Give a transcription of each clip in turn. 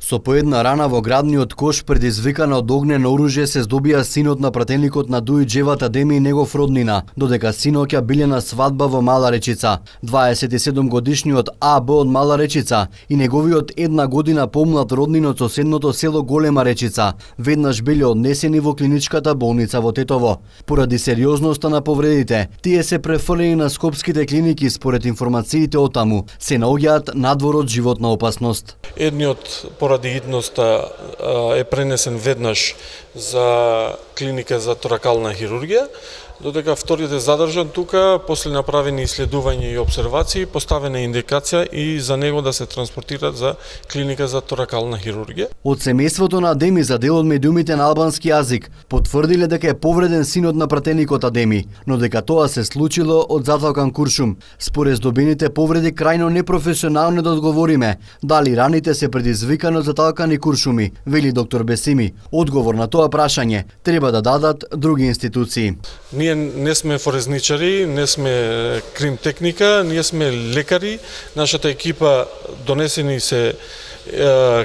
Со по една рана во градниот кош предизвикана од огнено оружје се здобија синот на пратеникот на Дуј Џеват Адеми и негов роднина, додека синоќа биле на свадба во Мала Речица. 27 годишниот АБ од Мала Речица и неговиот една година помлад роднин од соседното село Голема Речица веднаш биле однесени во клиничката болница во Тетово. Поради сериозноста на повредите, тие се префрлени на скопските клиники. Според информациите од таму се наоѓаат надвор од животна опасност. Едниот поради хитноста е пренесен веднаш за клиника за торакална хирургија, додека вториот е задржан тука, после направени исследувања и обсервации, поставена индикација и за него да се транспортира за клиника за торакална хирургија. Од семејството на Адеми за дел од медиумите на албански јазик потврдиле дека е повреден синот на пратеникот Адеми, но дека тоа се случило од заталкан куршум. Според здобените повреди крајно непрофесионално да одговориме дали раните се предизвикани од заталкани куршуми, вели доктор Бесими. Одговор на тоа прашање треба да дадат други институции. Ние не сме форезничари, не сме кримтехника, ние сме лекари. Нашата екипа донесени се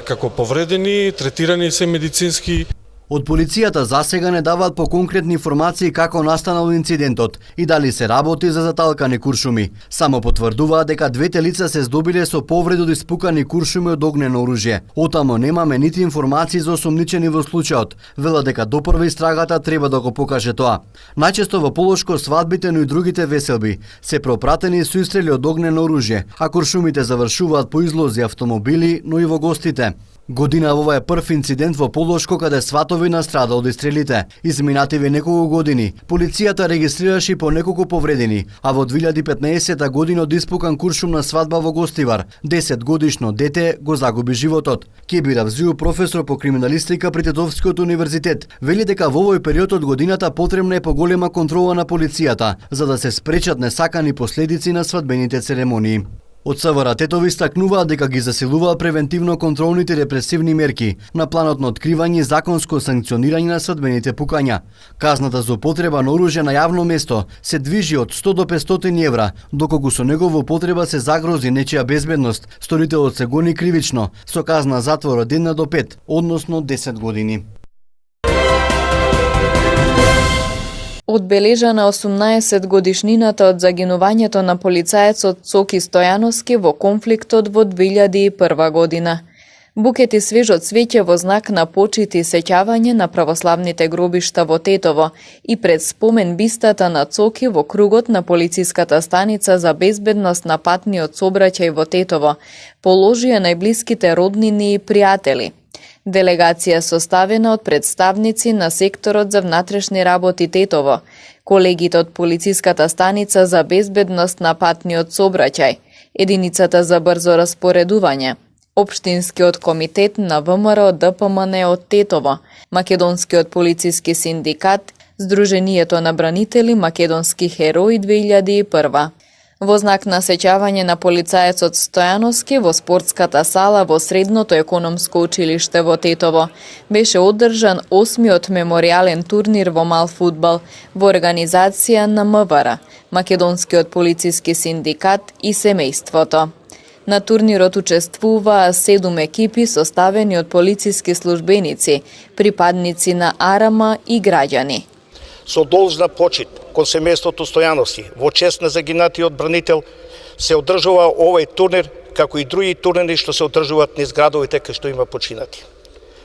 како повредени, третирани се медицински. Од полицијата засега не даваат по конкретни информации како настанал инцидентот и дали се работи за заталкани куршуми. Само потврдуваат дека двете лица се здобиле со повреди од испукани куршуми од огнено оружје. Отамо немаме нити информации за осомничени во случајот. Велат дека допрва истрагата треба да го покаже тоа. Најчесто во Полошко свадбите, но и другите веселби се пропратени со истрели од огнено оружје, а куршумите завршуваат по излози автомобили, но и во гостите. Година ова е прв инцидент во Полошко каде сватови настрадал од истрелите. Изминативе неколку години полицијата регистрираше по неколку повредени, а во 2015 година од испукан куршум на свадба во Гостивар 10 годишно дете го загуби животот. Кебир Авзију, професор по криминалистика при Тетовскиот универзитет, вели дека во овој период од годината потребна е поголема контрола на полицијата за да се спречат несакани последици на свадбените церемонии. Од СВР Тетови стакнуваат дека ги засилуваат превентивно контролните репресивни мерки на планот на откривање и законско санкционирање на свадбените пукања. Казната за употреба на оружје на јавно место се движи од 100 до 500 евра, доколку со негова употреба се загрози нечија безбедност, сторителот се гони кривично со казна затвор од 1 до 5, односно 10 години. Одбележана 18 годишнината од загинувањето на полицаецот Цоки Стојановски во конфликтот во 2001 година. Букет и свежо цвеќе во знак на почит и сеќавање на православните гробишта во Тетово и пред спомен бистата на Цоки во кругот на полициската станица за безбедност на патниот сообраќај во Тетово положија најблиските роднини и пријатели. Делегација составена од представници на секторот за внатрешни работи Тетово, колегите од полициската станица за безбедност на патниот сообраќај, единицата за брзо распоредување, Општинскиот комитет на ВМРО ДПМН од Тетово, Македонскиот полициски синдикат, Сдруженијето на бранители Македонски херои 2001. Во знак на сеќавање на полицаецот Стојановски во спортската сала во Средното економско училиште во Тетово беше одржан 8-миот меморијален турнир во мал фудбал во организација на МВР, Македонскиот полициски синдикат и семејството. На турнирот учествуваа 7 екипи составени од полициски службеници, припадници на АРМА и граѓани. Со должна почит кон семејството Стојановски, во чест на загинатиот бранител, се одржува овој турнир, како и други турнири што се одржуваат низ градовите кај што има починати.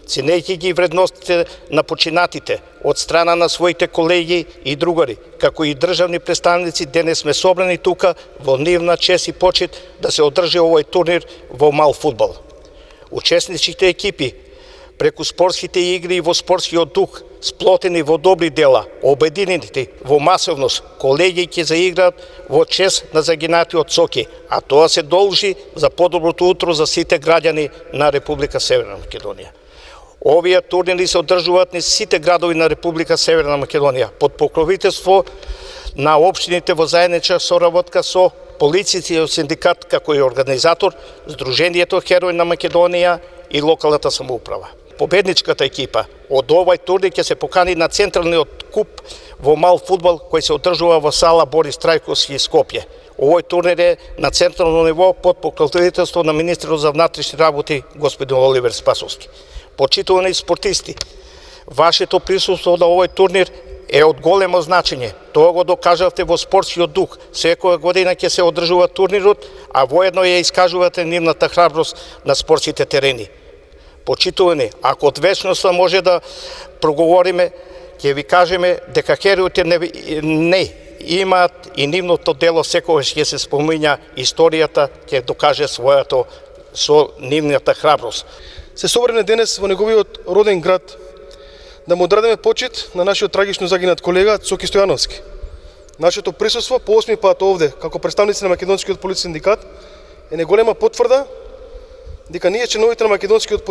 Ценејќи ги вредностите на починатите од страна на своите колеги и другари, како и државни представници, денес сме собрани тука во нивна чест и почит да се одржи овој турнир во мал фудбал. Учесничките екипи преку спортските игри и во спортскиот дух, сплотени во добри дела, обединети во масовност, колеги ќе заиграат во чест на загинатиот Цоки, а тоа се должи за подоброто утро за сите граѓани на Република Северна Македонија. Овие турнири се одржуваат низ сите градови на Република Северна Македонија под покровителство на општините во заедничка соработка со полицијскиот синдикат како и организатор, Сдруженијето Херои на Македонија и локалната самоуправа. победничката екипа од овој турнир ќе се покани на централниот куп во мал фудбал кој се одржува во сала Борис Трајковски Скопје. Овој турнир е на централно ниво под покровителство на министерот за внатрешни работи господин Оливер Спасовски. Почитувани спортисти, вашето присуство на овој турнир е од големо значење. Тоа го докажавте во спортскиот дух. Секоја година ќе се одржува турнирот, а воедно ја искажувате нивната храброст на спортските терени. Почитувани, ако од вечноста може да проговориме, ќе ви кажеме дека хероите не имаат и нивното дело секогаш ќе се спомиња, историјата ќе докаже својато со нивната храброст. Се собране денес во неговиот роден град да му одредеме почит на нашиот трагично загинат колега Цоки Стојановски. Нашето присуство по 8 пат овде, како представници на Македонскиот полицски синдикат, е неголема потврда дека ние, членовите на Македонскиот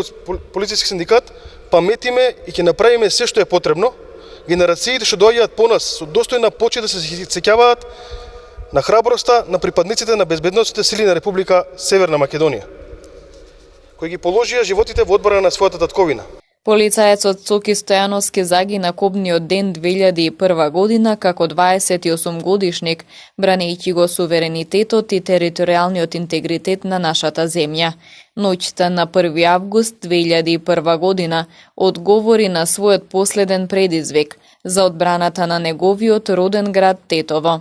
полициски синдикат, паметиме и ќе направиме се што е потребно, генерациите што доаѓаат по нас со достојна почит да се сеќаваат на храброста на припадниците на безбедносните сили на Република Северна Македонија, кои ги положија животите во одбрана на својата татковина. Полицаецот Цоки Стојановски загина кобниот ден 2001 година како 28 годишник, бранејќи го суверенитетот и територијалниот интегритет на нашата земја. Ноќта на 1 август 2001 година одговори на својот последен предизвик за одбраната на неговиот роден град Тетово.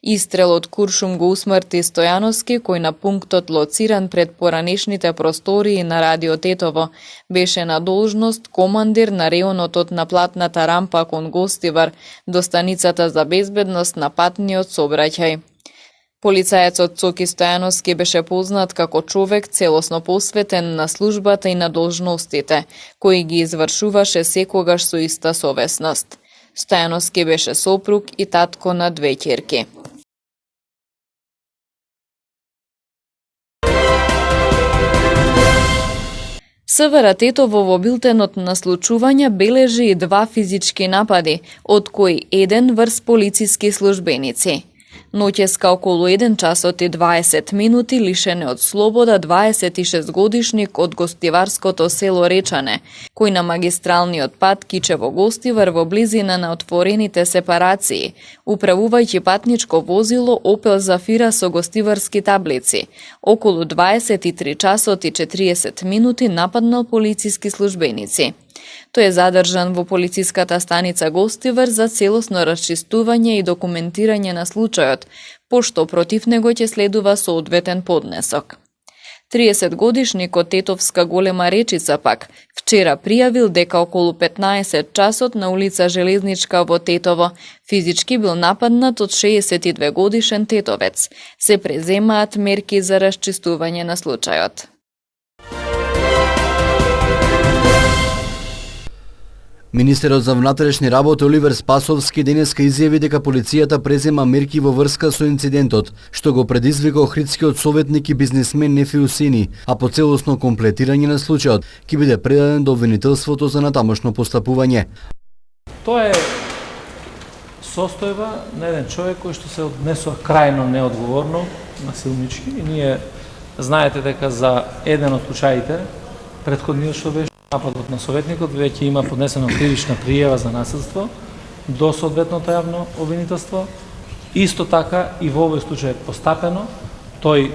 Истрел од куршум го усмрти Стојановски, кој на пунктот лоциран пред поранешните простории на Радио Тетово беше на должност командир на реонот на платната рампа кон Гостивар до станицата за безбедност на патниот сообраќај. Полицаецот Цоки Стојановски беше познат како човек целосно посветен на службата и на должностите, кои ги извршуваше секогаш со иста совесност. Стојановски беше сопруг и татко на 2 ќерки. СВР Тетово во билтенот на случувања бележи и 2 физички напади, од кои еден врз полициски службеници. Ноќеска околу 1 часот и 20 минути лишен од слобода 26 годишник од гостиварското село Речане, кој на магистралниот пат Кичево-Гостивар во близина на отворените сепарации, управувајќи патничко возило Опел Зафира со гостиварски таблици, околу 23 часот и 40 минути нападнал полициски службеници. Тој е задржан во полициската станица Гостивар за целосно расчистување и документирање на случајот, пошто против него ќе следува соодветен поднесок. 30 годишникот Тетовска Голема Речица пак вчера пријавил дека околу 15 часот на улица Железничка во Тетово физички бил нападнат од 62 годишен тетовец. Се преземаат мерки за расчистување на случајот. Министерот за внатрешни работи Оливер Спасовски денеска изјави дека полицијата презема мерки во врска со инцидентот, што го предизвика Охридскиот советник и бизнисмен Нефи Усини, а по целосно комплетирање на случајот ќе биде предаден до обвинителството за натамошно постапување. Тоа е состојба на еден човек кој што се однесува крајно неодговорно, насилнички, и ние знаете дека за еден од случаите, претходниот што беше нападот на советникот, веќе има поднесена кривична пријава за насилство до соодветното јавно обвинителство. Исто така и во овој случај е постапено, тој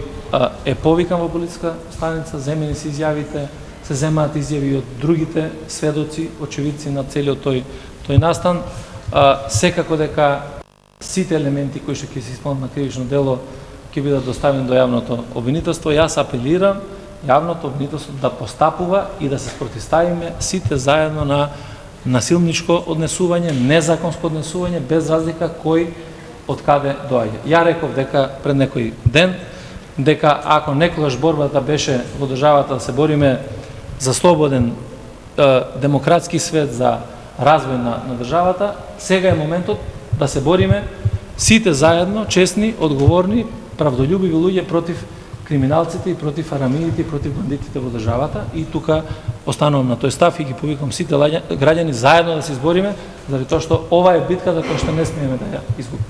е повикан во полициска станица, земени се изјавите, се земаат изјави од другите сведоци, очевидци на целиот тој настан. Секако дека сите елементи кои што ќе се исполнат на кривично дело ќе бидат доставени до јавното обвинителство. Јас апелирам јавното обвинителство да постапува и да се спротивставиме сите заедно на насилничко однесување, незаконско однесување, без разлика кој од каде доаѓа. Ја реков дека пред некој ден, дека ако некогаш борбата беше во државата да се бориме за слободен демократски свет, за развој на државата, сега е моментот да се бориме сите заедно, честни, одговорни, правдолюбиви луѓе против криминалците и против арамиите и против бандитите во државата, и тука останувам на тој став и ги повикам сите граѓани заедно да се избориме, заради тоа што ова е битката која што не смееме да ја изгубиме.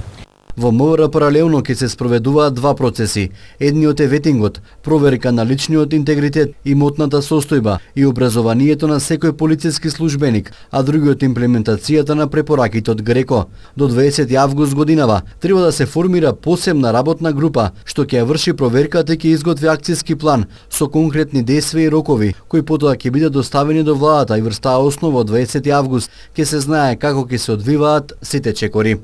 Во МВР паралелно ќе се спроведуваат два процеси. Едниот е ветингот, проверка на личниот интегритет, имотната состојба и образованието на секој полициски службеник, а другиот имплементацијата на препораките од ГРЕКО. До 20 август годинава треба да се формира посебна работна група што ќе ја врши проверката и ќе изготви акцијски план со конкретни действија и рокови, кои потоа ќе бидат доставени до владата и врз таа основа од 20 август ќе се знае како ќе се одвиваат сите чекори.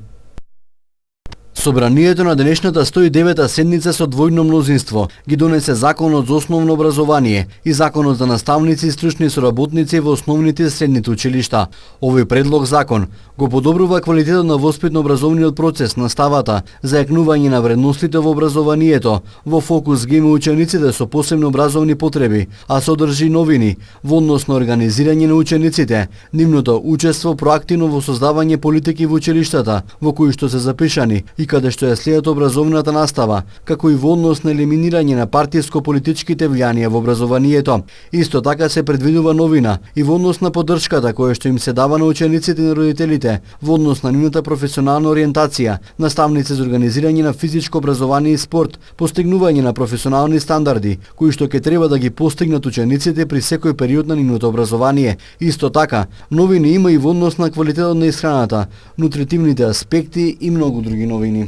Собранието на денешната 109-та седница со двојно мнозинство ги донесе Законот за основно образование и Законот за наставници и стручни соработници во основните и средните училишта. Овој предлог закон го подобрува квалитетот на воспитно-образовниот процес, наставата, зајакнување на вредностите во образованието, во фокус ги има учениците со посебни образовни потреби, а содржи новини во однос на организирање на учениците, нивното учество проактивно во создавање политики во училиштата, во кои што се запишани и каде што ја следат образовната настава, како и во однос на елиминирање на партиско-политичките влијанија во образованието. Исто така се предвидува новина и во однос на поддршката која што им се дава на учениците и на родителите, во однос на нивната професионална ориентација, наставници за организирање на физичко образование и спорт, постигнување на професионални стандарди, кои што ќе треба да ги постигнат учениците при секој период на нивното образование. Исто така, новини има и во однос на квалитетот на исхраната, нутритивните аспекти и многу други новини.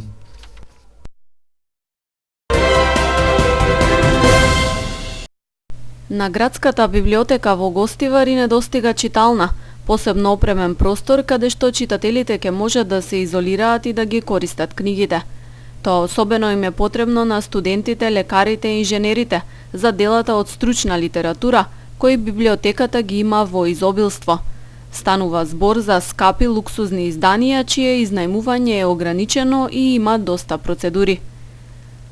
На градската библиотека во Гостивар и недостига читална, посебно опремен простор каде што читателите ќе можат да се изолираат и да ги користат книгите. Тоа особено им е потребно на студентите, лекарите и инженерите за делата од стручна литература, кои библиотеката ги има во изобилство. Станува збор за скапи луксузни изданија чие изнајмување е ограничено и има доста процедури.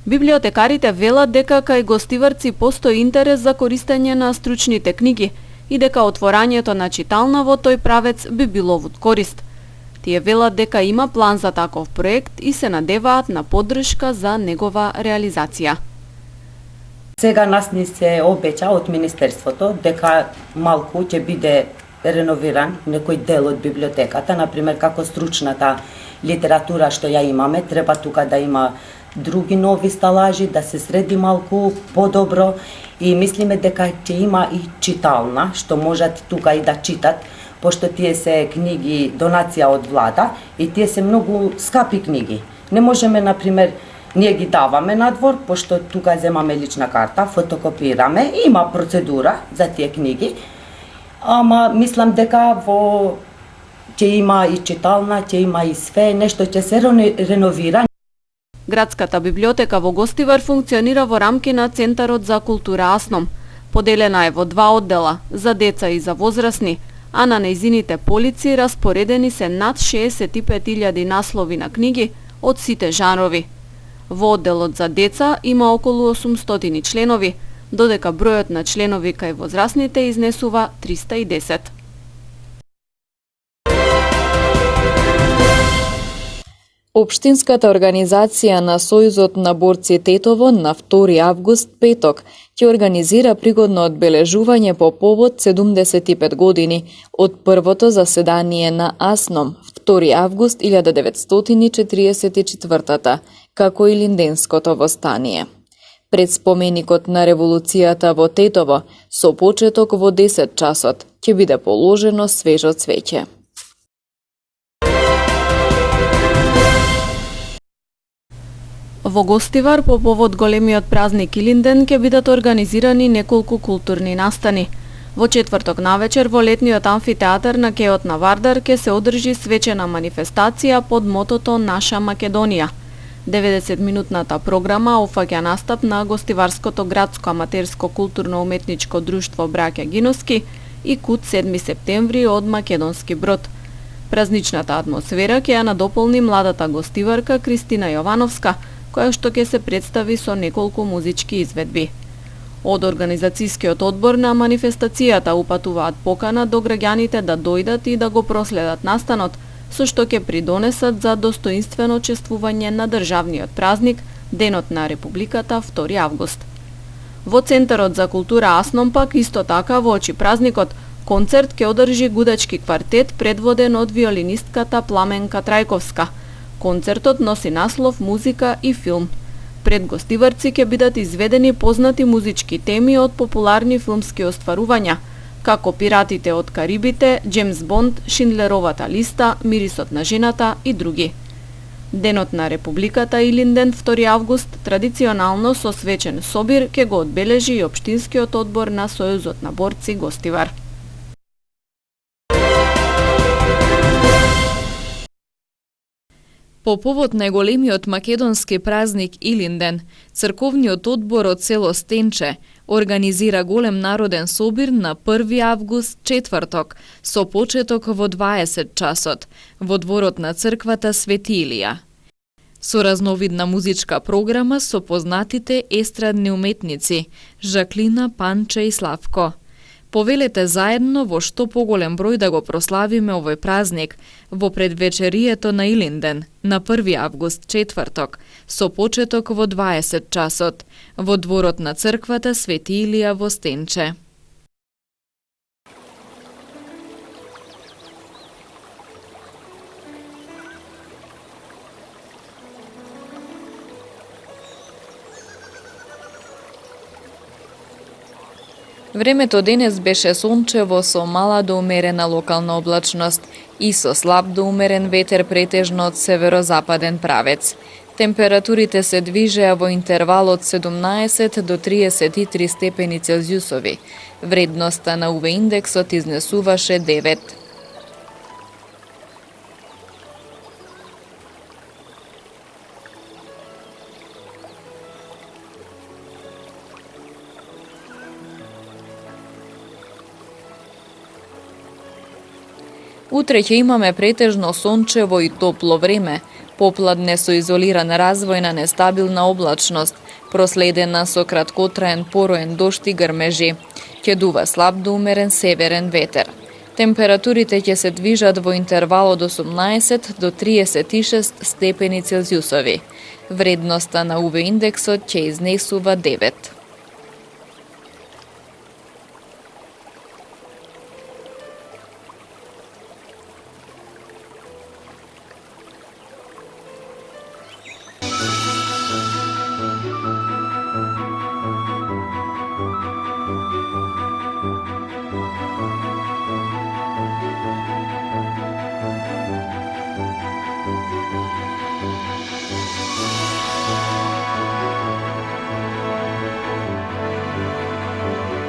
Библиотекарите велат дека кај гостиварци постои интерес за користење на стручните книги и дека отворањето на читална во тој правец би било од корист. Тие велат дека има план за таков проект и се надеваат на поддршка за негова реализација. Сега нас ни се обеќа од Министерството дека малку ќе биде реновиран некој дел од библиотеката, например како стручната литература што ја имаме, треба тука да има други нови сталажи, да се среди малку подобро и мислиме дека ќе има и читална, што можат тука и да читат, пошто тие се книги донација од влада и тие се многу скапи книги. Не можеме, например, ние ги даваме надвор, пошто тука земаме лична карта, фотокопираме, има процедура за тие книги, ама мислам дека ќе има и читална, ќе има и све, нешто ќе се реновира. Градската библиотека во Гостивар функционира во рамки на Центарот за култура Асном. Поделена е во два оддела, за деца и за возрастни, а на нејзините полици распоредени се над 65.000 наслови на книги од сите жанрови. Во одделот за деца има околу 800 членови, додека бројот на членови кај возрастните изнесува 310. Општинската организација на Сојузот на борци Тетово на 2 август, петок, ќе организира пригодно одбележување по повод 75 години од првото заседание на АСНОМ 2 август 1944, како и Линденското востание. Пред споменикот на револуцијата во Тетово, со почеток во 10 часот, ќе биде положено свежо цвеќе. Во Гостивар по повод големиот празник Илинден ќе бидат организирани неколку културни настани. Во четврток навечер во летниот амфитеатар на Кеот на Вардар ќе се одржи свечена манифестација под мотото Наша Македонија. 90-минутната програма офаќа настап на Гостиварското градско аматерско културно-уметничко друштво Браќа Гиновски и Кут 7 септември од Македонски Брод. Празничната атмосфера ќе ја надополни младата гостиварка Кристина Јовановска, која што ќе се представи со неколку музички изведби. Од организацијскиот одбор на манифестацијата упатуваат покана до граѓаните да дојдат и да го проследат настанот, со што ќе придонесат за достоинствено чествување на државниот празник, Денот на Републиката 2 август. Во Центарот за култура Асном пак исто така во очи празникот концерт ќе одржи гудачки квартет предводен од виолинистката Пламенка Трајковска, Концертот носи наслов Музика и филм. Пред гостиварци ќе бидат изведени познати музички теми од популарни филмски остварувања, како Пиратите од Карибите, Джеймс Бонд, Шиндлеровата листа, Мирисот на жената и други. Денот на Републиката Илинден 2 август традиционално со свечен собир ќе го одбележи и општинскиот одбор на Сојузот на борци Гостивар. По повод на големиот македонски празник Илинден, црковниот одбор од село Стенче организира голем народен собир на 1 август, четврток, со почеток во 20 часот, во дворот на црквата Свети Илија. Со разновидна музичка програма со познатите естрадни уметници Жаклина, Панче и Славко. Повелете заедно во што поголем број да го прославиме овој празник во предвечерието на Илинден на 1 август, четврток, со почеток во 20 часот, во дворот на црквата Свети Илија во Стенче. Времето денес беше сончево со мала до умерена локална облачност и со слаб до умерен ветер претежно од северозападен правец. Температурите се движеа во интервал од 17 до 33 степени Целзиусови. Вредноста на UV индексот изнесуваше 9. Утре ќе имаме претежно сончево и топло време, попладне со изолиран развој на нестабилна облачност, проследена со краткотраен пороен дожд и грмежи. Ќе дува слаб до умерен северен ветер. Температурите ќе се движат во интервал од 18 до 36 степени Целзиусови. Вредноста на UV индексот ќе изнесува 9.